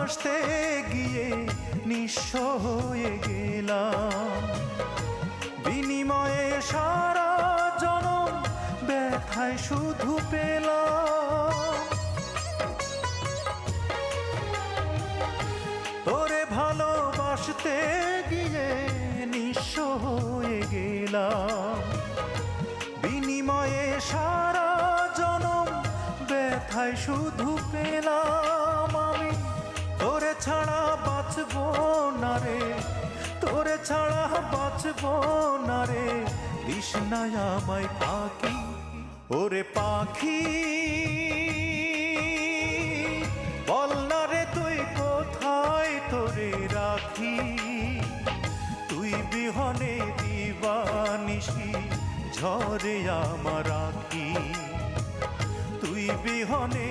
ভালোবাসতে গিয়ে নিঃস্ব হয়ে গেলাম, বিনিময়ে সারা জনম ব্যথায় শুধু পেলাম। তোরে ভালোবাসতে গিয়ে নিঃস্ব হয়ে গেলাম, বিনিময়ে সারা জনম ব্যথায় শুধু পেলাম। আমি তোরে ছাড়া বাঁচবো না রে, তোরে ছাড়া বাঁচবো না রে, তৃষ্ণায় আমায় পাখি। ওরে পাখি বল না রে তুই কোথায় তোরে রাখি, তুই বিহনে দিবানিশি ঝরে আমার আঁখি, তুই বিহনে